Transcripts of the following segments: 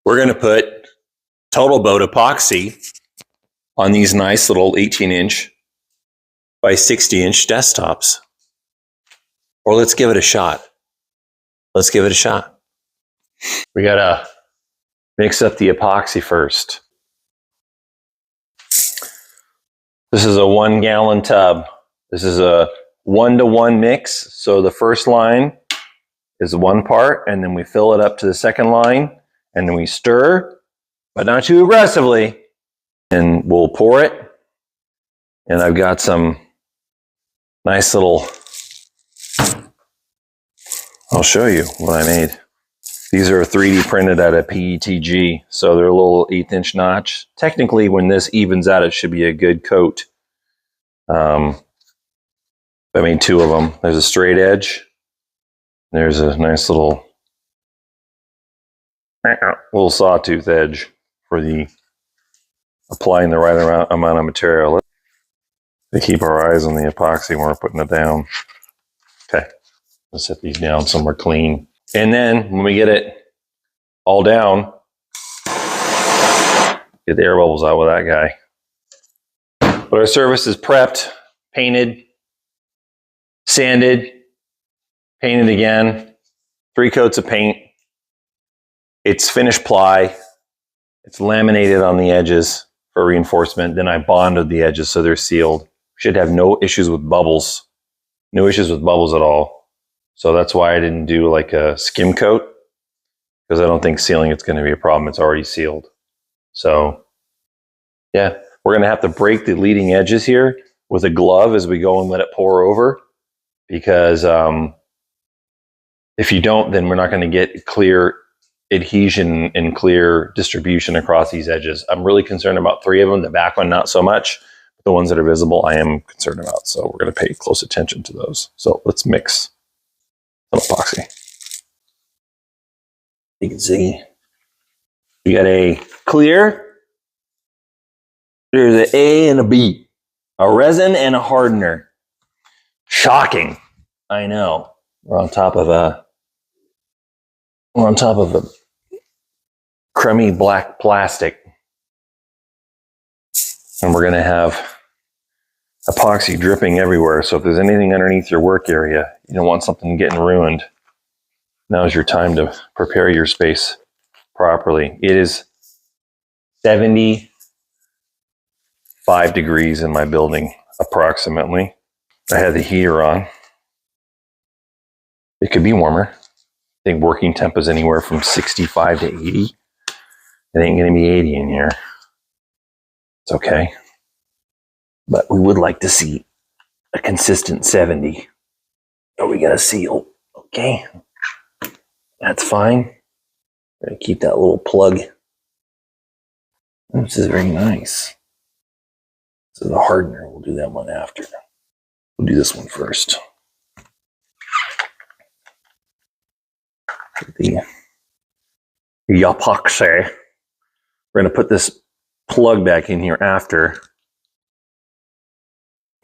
We're going to put total boat epoxy on these nice little 18-inch by 60-inch desktops. Or let's give it a shot. Let's give it a shot. We got to mix up the epoxy first. This is a 1-gallon tub. This is a 1-to-1 mix. So the first line is 1 part, and then we fill it up to the second line, and then we stir, but not too aggressively. And we'll pour it. And I've got some nice little, I'll show you what I made. These are 3D printed out of PETG, so they're a little 1/8-inch notch. Technically, when this evens out, it should be a good coat. I made 2 of them. There's a straight edge. There's a nice little sawtooth edge for the applying the right amount of material. To keep our eyes on the epoxy when we're putting it down. Okay, let's set these down somewhere clean. And then when we get it all down, get the air bubbles out with that guy. But our surface is prepped, painted, sanded, painted again, 3 coats of paint. It's finished ply. It's laminated on the edges for reinforcement. Then I bonded the edges so they're sealed. Should have no issues with bubbles. No issues with bubbles at all. So that's why I didn't do like a skim coat, because I don't think sealing it's going to be a problem. It's already sealed. So yeah, we're going to have to break the leading edges here with a glove as we go and let it pour over, because if you don't, then we're not going to get clear adhesion and clear distribution across these edges. I'm really concerned about 3 of them. The back one, not so much. But the ones that are visible, I am concerned about. So we're going to pay close attention to those. So let's mix some epoxy. You can see we got a clear. There's an A and a B, a resin and a hardener. Shocking. I know. We're on top of a crummy black plastic. And we're going to have epoxy dripping everywhere. So if there's anything underneath your work area, you don't want something getting ruined. Now's your time to prepare your space properly. It is 75 degrees in my building, approximately. I had the heater on. It could be warmer. I think working temp is anywhere from 65 to 80. It ain't going to be 80 in here. It's okay. But we would like to see a consistent 70. Oh, we got a seal. Okay. That's fine. We're going to keep that little plug. This is very nice. This is a hardener. We'll do that one after. We'll do this one first. The epoxy. We're going to put this plug back in here after.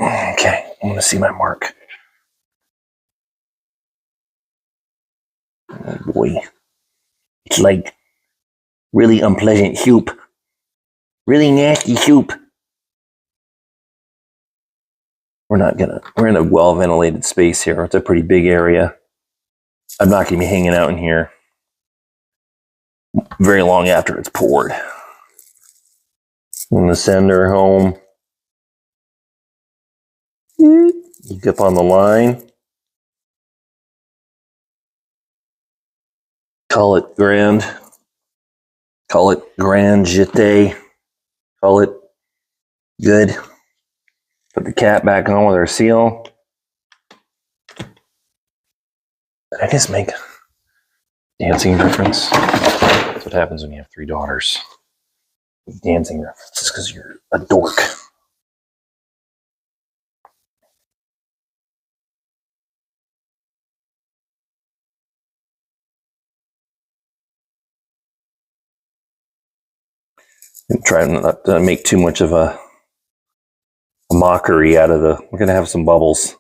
Okay, I want to see my mark. Oh boy. It's like really unpleasant soup. Really nasty soup. We're in a well ventilated space here. It's a pretty big area. I'm not going to be hanging out in here very long after it's poured. I'm going to send her home. Look up on the line. Call it grand. Call it grand jeté. Call it good. Put the cap back on with our seal. Did I just make a dancing reference? That's what happens when you have 3 daughters. Dancing references because you're a dork. And try not to make too much of a mockery out of we're going to have some bubbles.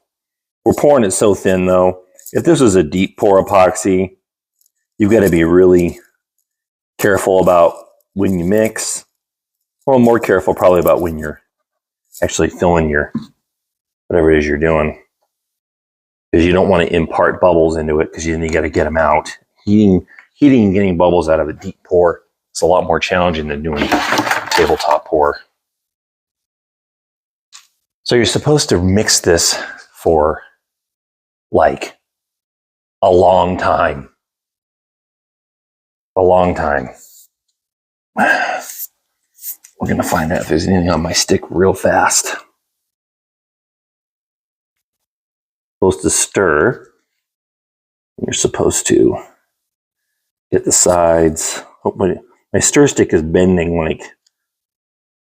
We're pouring it so thin though. If this was a deep pour epoxy, you've got to be really Careful about when you mix. Well, more careful probably about when you're actually filling your whatever it is you're doing, because you don't want to impart bubbles into it, because then you got to get them out. Heating and getting bubbles out of a deep pour is a lot more challenging than doing tabletop pour. So you're supposed to mix this for like a long time. A long time. We're going to find out if there's anything on my stick real fast. Supposed to stir. You're supposed to get the sides. Oh, my stir stick is bending like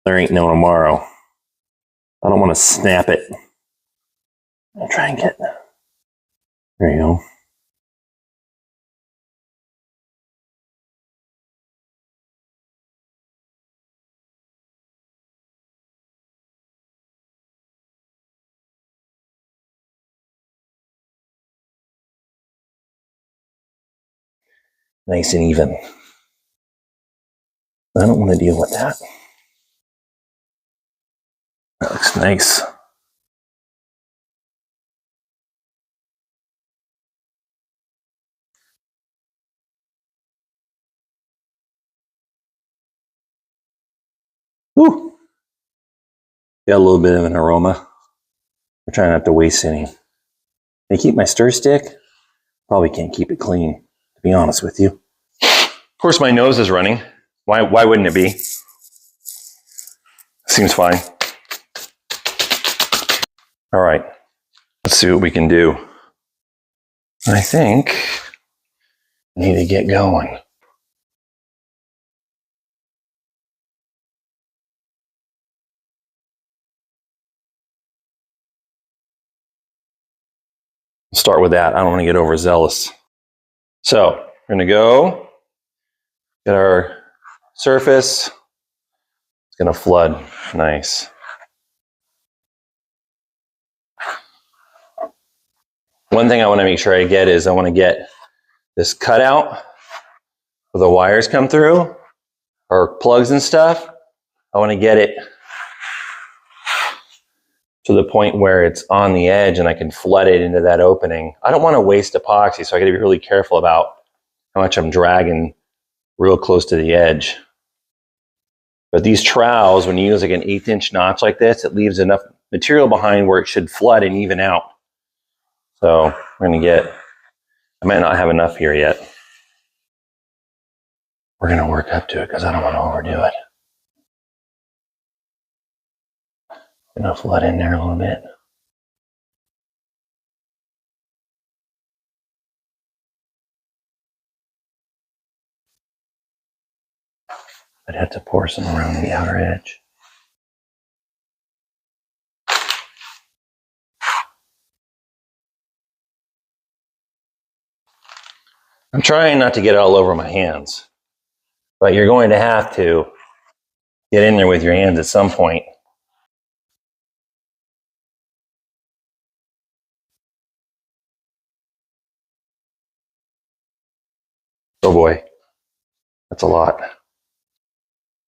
there ain't no tomorrow. I don't want to snap it. I'll try and get. There you go. Nice and even. I don't want to deal with that. That looks nice. Whew. Got a little bit of an aroma. I'm trying not to waste any. Can I keep my stir stick? Probably can't keep it clean, to be honest with you. Of course, my nose is running. Why wouldn't it be? Seems fine. All right, let's see what we can do. I think I need to get going. Start with that. I don't want to get overzealous. So we're going to go get our surface. It's going to flood. Nice. One thing I want to make sure I get is I want to get this cutout where the wires come through, or plugs and stuff. I want to get it to the point where it's on the edge and I can flood it into that opening. I don't want to waste epoxy, so I got to be really careful about how much I'm dragging real close to the edge. But these trowels, when you use like an 1/8 inch notch like this, it leaves enough material behind where it should flood and even out. So we're going to get, I might not have enough here yet. We're going to work up to it because I don't want to overdo it. I'm going to flood in there a little bit. I'd have to pour some around the outer edge. I'm trying not to get it all over my hands, but you're going to have to get in there with your hands at some point. Oh boy, that's a lot.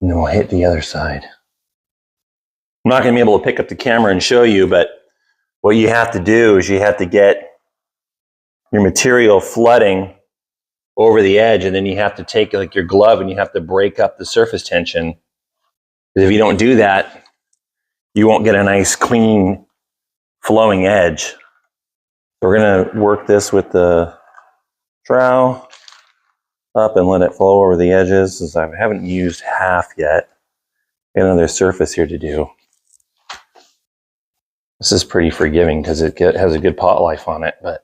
And then we'll hit the other side. I'm not going to be able to pick up the camera and show you, but what you have to do is you have to get your material flooding over the edge, and then you have to take like your glove and you have to break up the surface tension. Because if you don't do that, you won't get a nice clean flowing edge. We're going to work this with the trowel up and let it flow over the edges, as I haven't used half yet. Got another surface here to do. This is pretty forgiving because it has a good pot life on it, but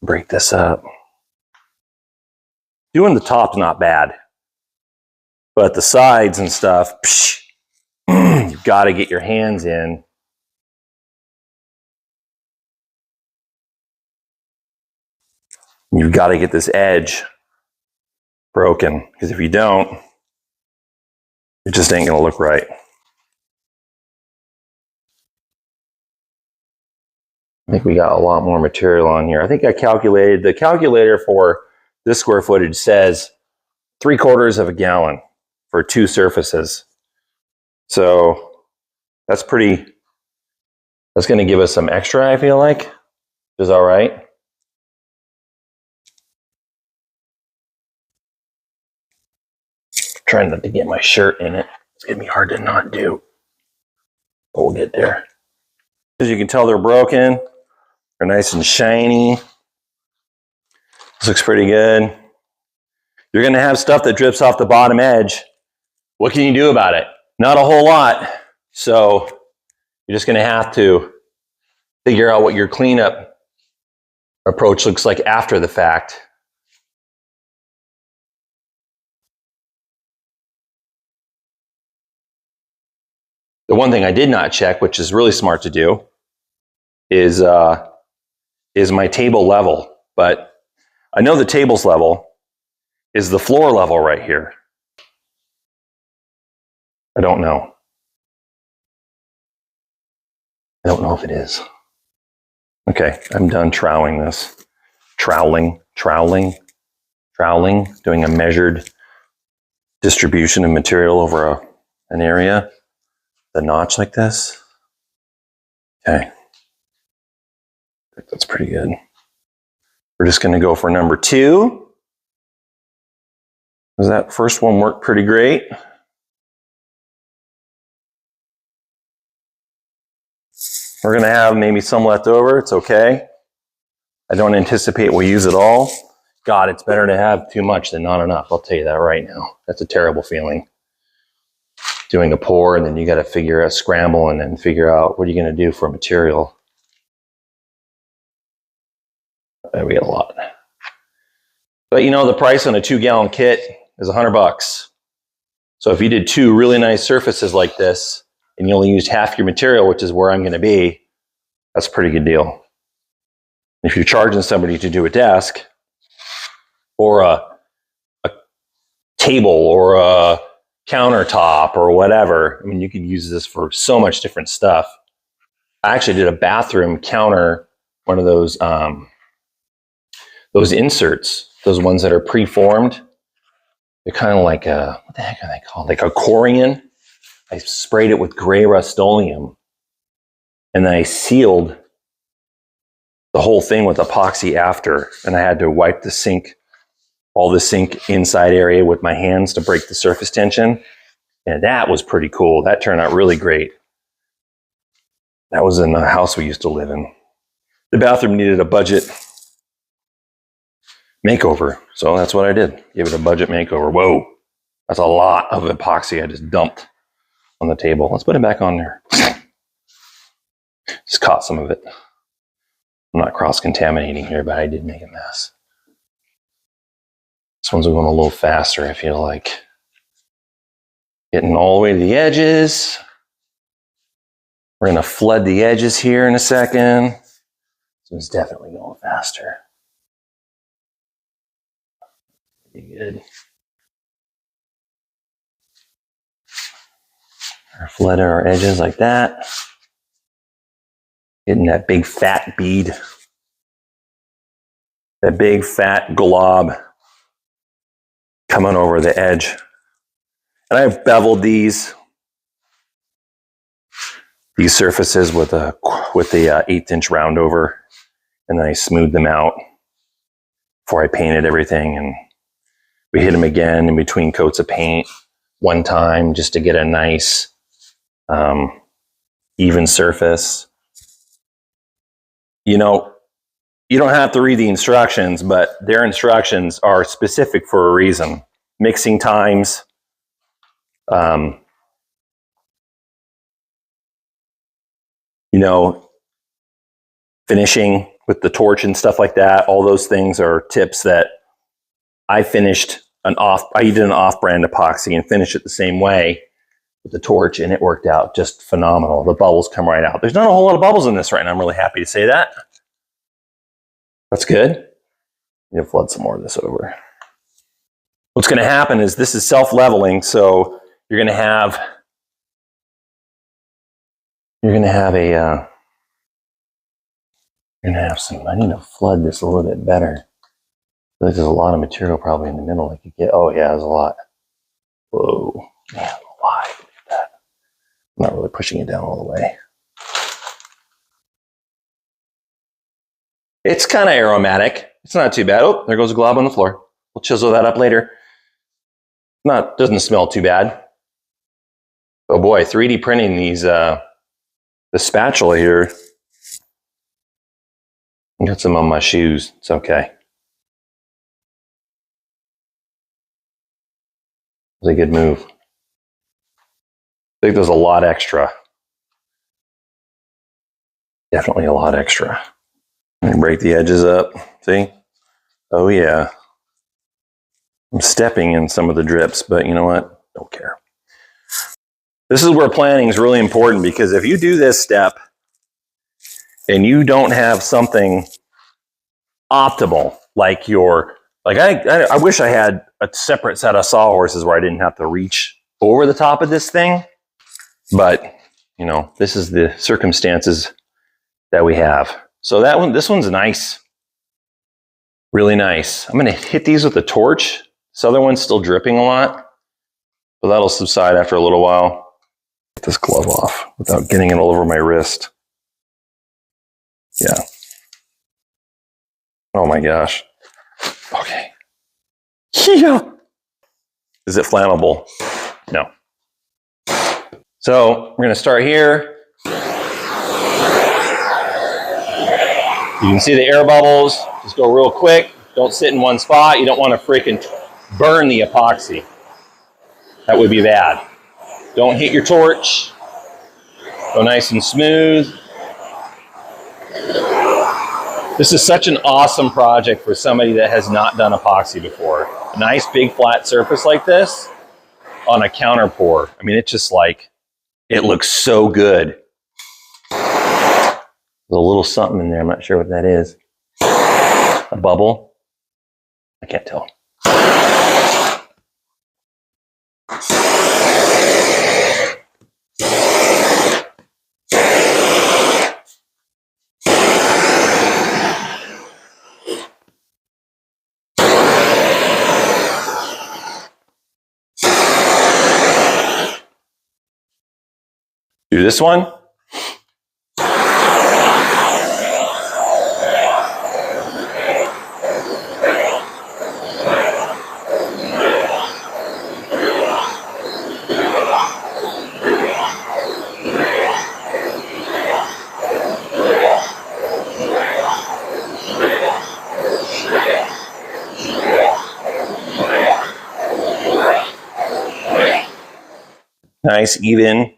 break this up. Doing the top's not bad, but the sides and stuff, you've got to get your hands in. You've got to get this edge broken, because if you don't, it just ain't going to look right. I think we got a lot more material on here. I think I calculated, the calculator for this square footage says 3/4 of a gallon for 2 surfaces. So that's pretty, that's going to give us some extra, I feel like, which is all right. Trying not to get my shirt in it. It's going to be hard to not do. But we'll get there. As you can tell, they're broken. They're nice and shiny. This looks pretty good. You're going to have stuff that drips off the bottom edge. What can you do about it? Not a whole lot. So you're just going to have to figure out what your cleanup approach looks like after the fact. The one thing I did not check, which is really smart to do, is my table level. But I know the table's level is the floor level right here. I don't know. I don't know if it is. Okay, I'm done troweling this. Troweling, doing a measured distribution of material over an area. The notch like this. Okay. I think that's pretty good. We're just going to go for number 2. Does that first one work pretty great? We're going to have maybe some left over. It's okay. I don't anticipate we'll use it all. God, it's better to have too much than not enough. I'll tell you that right now. That's a terrible feeling. Doing a pour and then you got to figure out, scramble and then figure out what are you going to do for material. We get a lot. But you know, the price on a 2-gallon kit is $100. So if you did 2 really nice surfaces like this and you only used half your material, which is where I'm going to be, that's a pretty good deal. If you're charging somebody to do a desk or a table or a countertop or whatever, I mean, you could use this for so much different stuff. I actually did a bathroom counter, one of those inserts, those ones that are pre-formed. They're kind of like a, what the heck are they called? Like a Corian. I sprayed it with gray Rust-Oleum and then I sealed the whole thing with epoxy after, and I had to wipe the sink, all the sink inside area with my hands to break the surface tension. And that was pretty cool. That turned out really great. That was in the house we used to live in. The bathroom needed a budget makeover. So that's what I did. Give it a budget makeover. Whoa, that's a lot of epoxy I just dumped on the table. Let's put it back on there. Just caught some of it. I'm not cross-contaminating here, but I did make a mess. This one's going a little faster, I feel like. Getting all the way to the edges. We're going to flood the edges here in a second. This one's definitely going faster. Pretty good. We're flooding our edges like that. Getting that big fat bead. That big fat glob coming over the edge. And I've beveled these surfaces with the 1/8-inch round over, and then I smoothed them out before I painted everything. And we hit them again in between coats of paint one time just to get a nice even surface. You know, you don't have to read the instructions, but their instructions are specific for a reason. Mixing times, you know, finishing with the torch and stuff like that. All those things are tips that I did an off-brand epoxy and finished it the same way with the torch, and it worked out just phenomenal. The bubbles come right out. There's not a whole lot of bubbles in this right now. I'm really happy to say that. That's good. You'll flood some more of this over. What's going to happen is this is self-leveling, so you're going to have a We're gonna have some, I need to flood this a little bit better. There's a lot of material probably in the middle I could get. Oh yeah, there's a lot. Whoa, man, a lot. Look at that. I'm not really pushing it down all the way. It's kind of aromatic. It's not too bad. Oh, there goes a glob on the floor. We'll chisel that up later. Doesn't smell too bad. Oh boy, 3D printing these, the spatula here. I got some on my shoes. It's okay. It was a good move. I think there's a lot extra. Definitely a lot extra. And break the edges up. See? Oh yeah. I'm stepping in some of the drips, but you know what? Don't care. This is where planning is really important, because if you do this step and you don't have something optimal, like I wish I had a separate set of sawhorses where I didn't have to reach over the top of this thing, but you know, this is the circumstances that we have. So this one's nice, really nice. I'm going to hit these with a torch. This other one's still dripping a lot, but that'll subside after a little while. Get this glove off without getting it all over my wrist. Yeah. Oh my gosh. Okay. Yeah. Is it flammable? No. So we're going to start here. You can see the air bubbles. Just go real quick. Don't sit in one spot. You don't want to freaking burn the epoxy. That would be bad. Don't hit your torch. Go nice and smooth. This is such an awesome project for somebody that has not done epoxy before. A nice big flat surface like this on a counter pour. I mean, it's just like, it looks so good. There's a little something in there. I'm not sure what that is. A bubble? I can't tell. Do this one. Nice, even.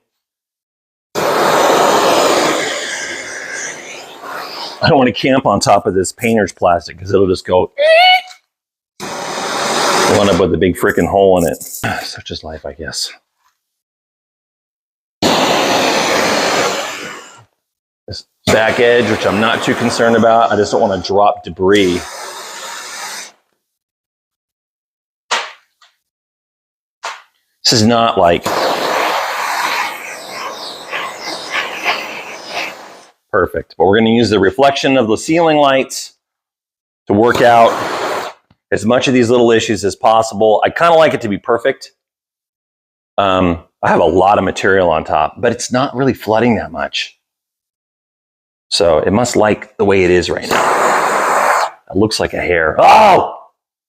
I don't want to camp on top of this painter's plastic because it'll just go. We'll end up with a big freaking hole in it. Such is life, I guess. This back edge, which I'm not too concerned about. I just don't want to drop debris. This is not like perfect, but we're going to use the reflection of the ceiling lights to work out as much of these little issues as possible. I kind of like it to be perfect. I have a lot of material on top, but it's not really flooding that much. So it must like the way it is right now. It looks like a hair. Oh,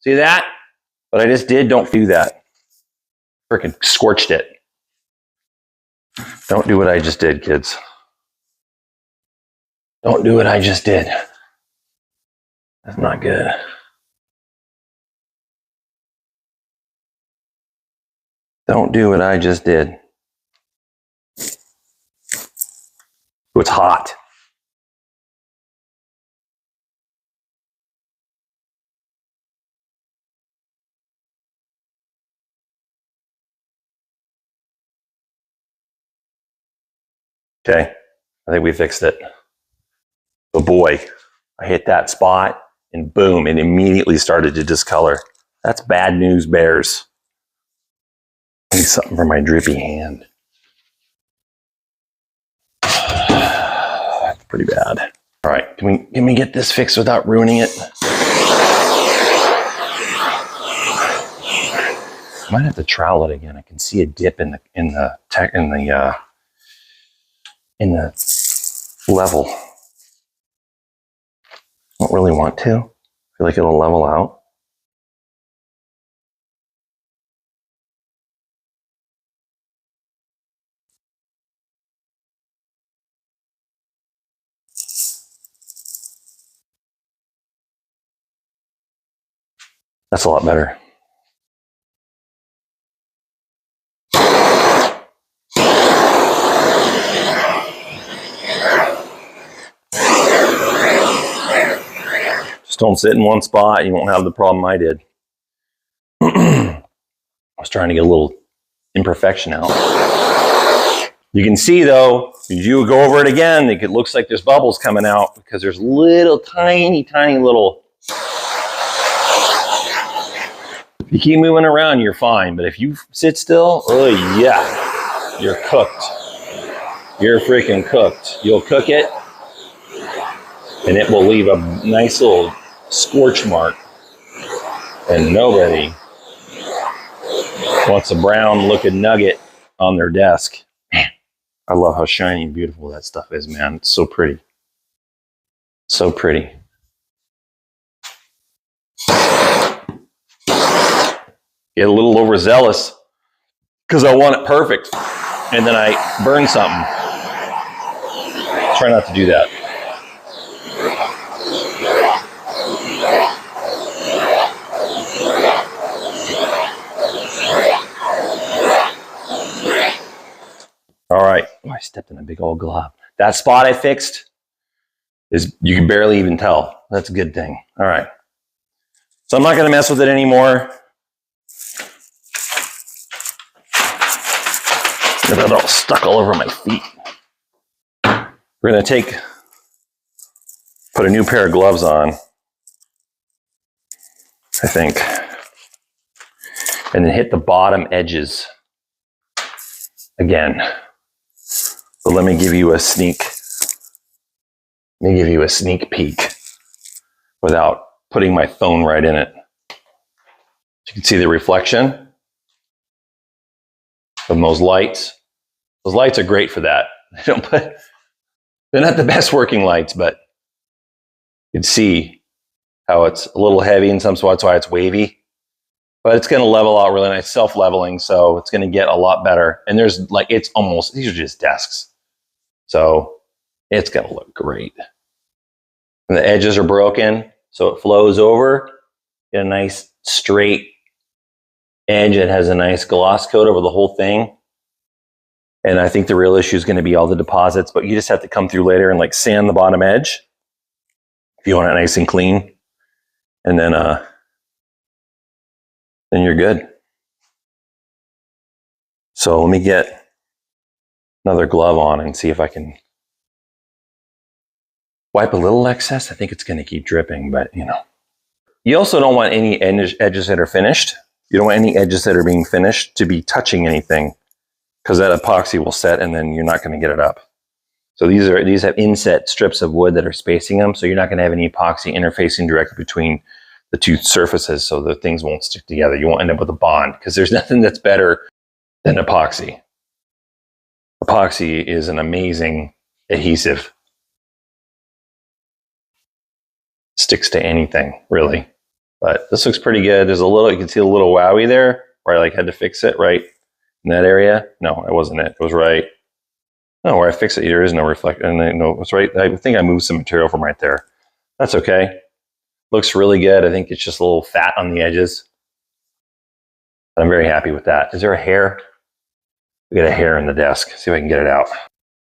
see that? What I just did, don't do that. Freaking scorched it. Don't do what I just did, kids. Don't do what I just did. That's not good. Don't do what I just did. Oh, it's hot. Okay, I think we fixed it. But boy, I hit that spot and boom, it immediately started to discolor. That's bad news bears. I need something for my drippy hand. That's pretty bad. All right, can we get this fixed without ruining it? Might have to trowel it again. I can see a dip in the level. Don't really want to. I feel like it'll level out. That's a lot better. Just don't sit in one spot. You won't have the problem I did. I was trying to get a little imperfection out. You can see though, if you go over it again, it looks like there's bubbles coming out because there's little tiny little. If you keep moving around, you're fine. But if you sit still, oh yeah, you're cooked. You're freaking cooked. You'll cook it, and it will leave a nice little scorch mark. And nobody wants a brown looking nugget on their desk. I love how shiny and beautiful that stuff is, man. It's so pretty. So pretty. Get a little overzealous because I want it perfect. And then I burn something. Try not to do that. All right. Oh, I stepped in a big old glove. That spot I fixed is, you can barely even tell. That's a good thing. All right. So I'm not going to mess with it anymore. I got it all stuck all over my feet. We're going to put a new pair of gloves on, I think, and then hit the bottom edges again. But let me give you a sneak peek without putting my phone right in it. You can see the reflection from those lights. Those lights are great for that. They're not the best working lights, but you can see how it's a little heavy in some spots, why it's wavy. But it's going to level out really nice, self-leveling, so it's going to get a lot better. And there's like, it's almost, these are just desks. So it's going to look great. And the edges are broken, so it flows over. Get a nice straight edge. It has a nice gloss coat over the whole thing. And I think the real issue is going to be all the deposits, but you just have to come through later and like sand the bottom edge if you want it nice and clean. And then you're good. So let me get another glove on and see if I can wipe a little excess. I think it's going to keep dripping, but you know. You also don't want any edges that are finished. You don't want any edges that are being finished to be touching anything, because that epoxy will set and then you're not going to get it up. So these have inset strips of wood that are spacing them, so you're not going to have any epoxy interfacing directly between the two surfaces, so the things won't stick together. You won't end up with a bond, because there's nothing that's better than epoxy. Epoxy is an amazing adhesive. Sticks to anything, really. But this looks pretty good. There's a little, you can see a little wowie there where I like had to fix it right in that area. No, it wasn't it. It was right. No, where I fix it, there is no reflection. No, it's right. I think I moved some material from right there. That's okay. Looks really good. I think it's just a little fat on the edges. But I'm very happy with that. Is there a hair? We got a hair in the desk. See if I can get it out.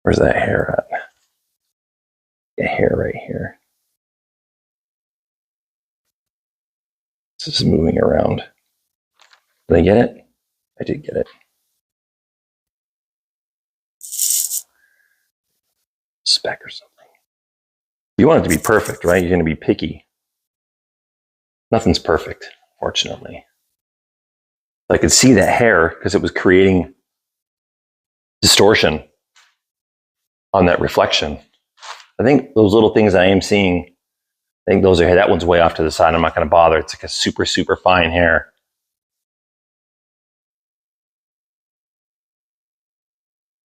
Where's that hair at? A hair right here. This is moving around. Did I get it? I did get it. Speck or something. You want it to be perfect, right? You're going to be picky. Nothing's perfect, fortunately. I could see that hair because it was creating distortion on that reflection. I think those little things I am seeing, I think those are, that one's way off to the side. I'm not going to bother. It's like a super, super fine hair.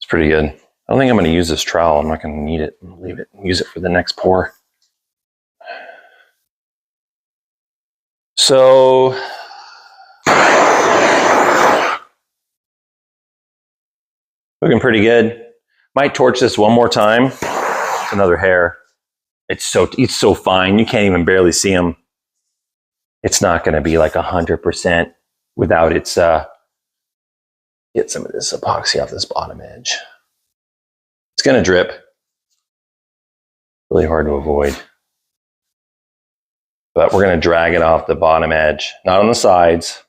It's pretty good. I don't think I'm going to use this trowel. I'm not going to need it. I'm going to leave it and use it for the next pour. So looking pretty good. Might torch this one more time. It's another hair. It's so fine. You can't even barely see them. It's not going to be like 100% without its, get some of this epoxy off this bottom edge. It's going to drip. Really hard to avoid. But we're going to drag it off the bottom edge. Not on the sides,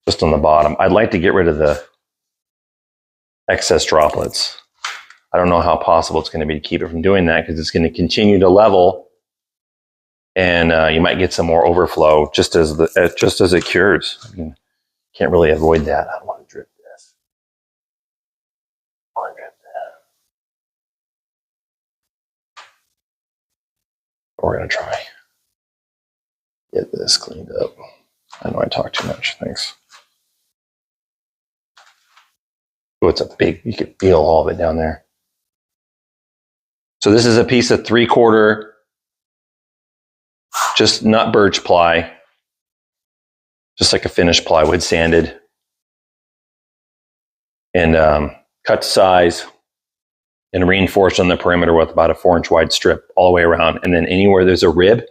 just on the bottom. I'd like to get rid of the excess droplets. I don't know how possible it's going to be to keep it from doing that because it's going to continue to level, and you might get some more overflow just as it cures. I mean, can't really avoid that. I don't want to drip this. I want to drip that. We're going to try get this cleaned up. I know I talk too much. Thanks. Oh, it's a big. You can feel all of it down there. So this is a piece of 3/4, just not birch ply, just like a finished plywood, sanded, and cut to size, and reinforced on the perimeter with about a 4-inch wide strip all the way around. And then anywhere there's a rib,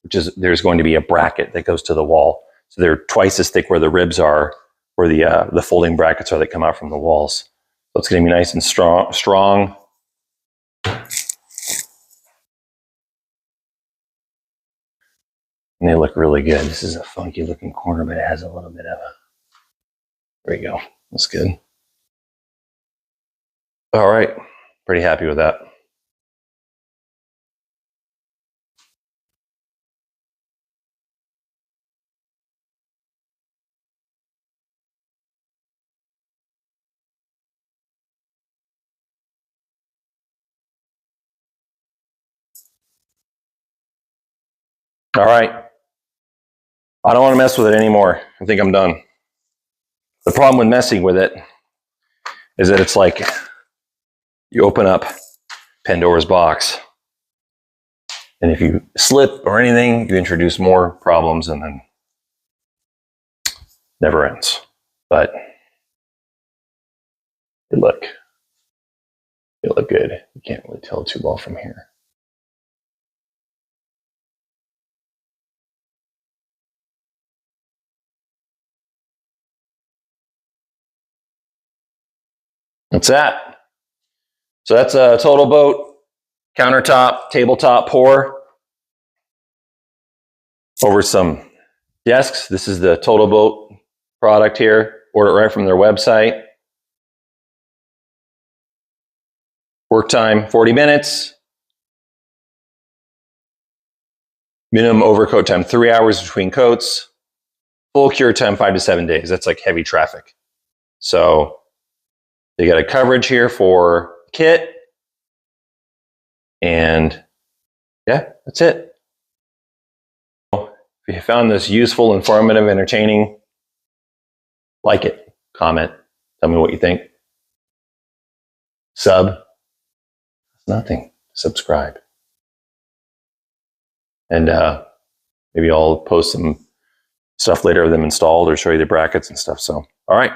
there's going to be a bracket that goes to the wall. So they're twice as thick where the ribs are, where the folding brackets are that come out from the walls. So it's going to be nice and strong. And they look really good. This is a funky looking corner, but it has a little bit of a, there you go. That's good. All right. Pretty happy with that. All right. I don't want to mess with it anymore. I think I'm done. The problem with messing with it is that it's like you open up Pandora's box, and if you slip or anything, you introduce more problems, and then never ends. But it look good. You can't really tell too well from here. That's that. So that's a Total Boat countertop, tabletop pour over some desks. This is the Total Boat product here. Order it right from their website. Work time, 40 minutes. Minimum overcoat time, 3 hours between coats. Full cure time, 5 to 7 days. That's like heavy traffic. So they got a coverage here for kit. And yeah, that's it. If you found this useful, informative, entertaining, like it, comment, tell me what you think. Sub, nothing, subscribe. And maybe I'll post some stuff later of them installed or show you the brackets and stuff. So, all right,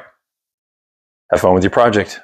have fun with your project.